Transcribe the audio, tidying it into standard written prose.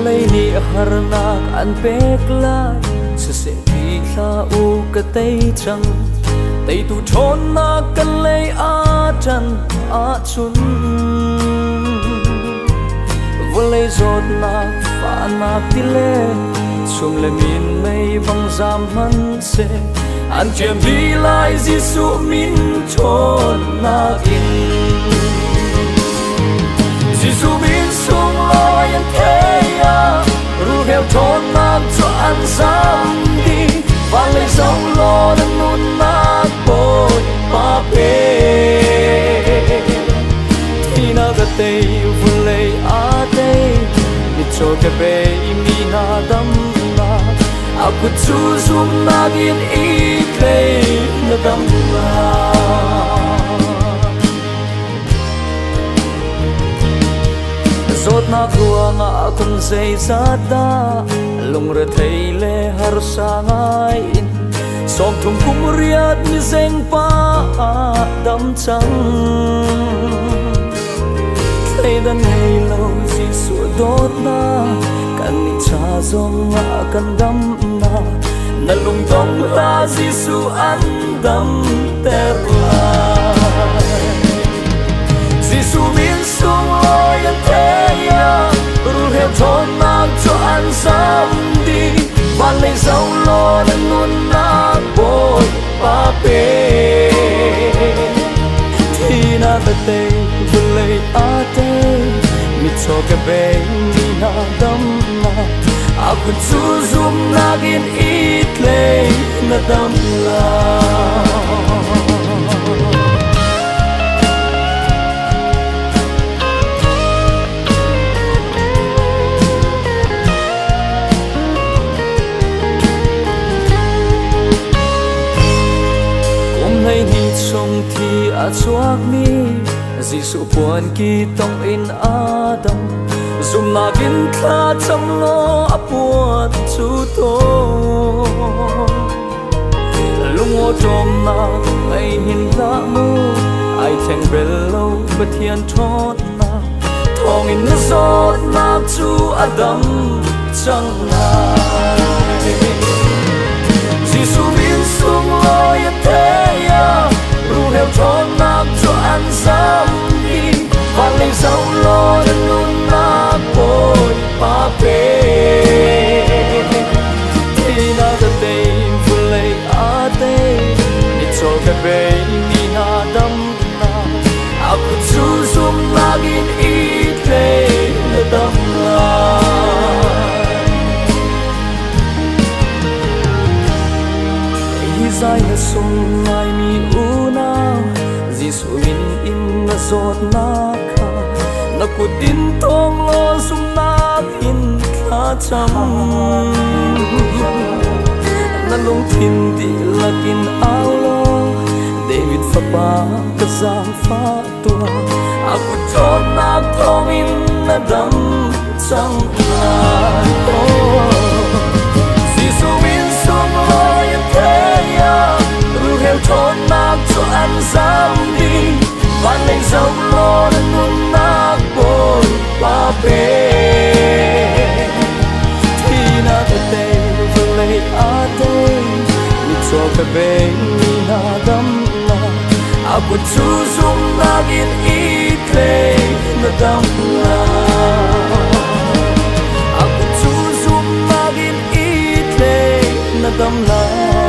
lấy ni harnak an pek lai se se ti la u ka tei chang tei tu thon na kan lei a chan a chun lấy giọt na pha na ti le sum le min mei bang zam man se an chem bi lai Giêsu min thon na in Giêsu min sum lo yan thế ya ru heo thon na cho an zam đi và lấy dấu lo đang nun na bồi pa pe thì na ga tei vu lấy a tei mi cho ke be mi na dam na aku chu zum na gin I klei na dam na zot na kuanga kun sei zada lung re thei le har sa ngai in som thum kum riat mi zeng pa dam chang thei dan nei lo Giêsu dot na kan ni cha zong kan dam na na lung dong la Giêsu an dam ter lai Giêsu min sung lo yan thế ya ru heo thon na cho an sam đi và lấy dấu lo đang nun na bồi pa pe thì na ta te vu lấy a te mi cho ke be mi na dam na aku chu zum na gin I klei na dam la song thi a chuak mi Giêsu puan ki tong in adam zum na gin thla cham lo a puan chu to lungo tom na mai hin la mu ai theng bel lo pathian thot na thong in na zot na chu adam chang na Giêsu min sung lo ya te ya ru heo thon na cho an sam đi và lấy dấu lo đang nun na bồi pa pe thì na ta te vu lấy a te ni cho ke be ni na dam na aku chu zum na gin I klei na dam la Isaiah sung ngai mi una Giêsu min in na zot na kha na kutin tong lo sum na in kha cham na lung thin di lakin alo David fa pa ka zang fa tua aku thon na thong in na dam chang la Giêsu min sung lo yan thế ya ru heo thon na cho an sam đi và lấy dấu lo đang nun na bồi pa pe thì na ta te vu lấy a te mi cho ke be mi na dam na aku chu zum na gin I klei na dam la aku chu zum na gin I klei na dam la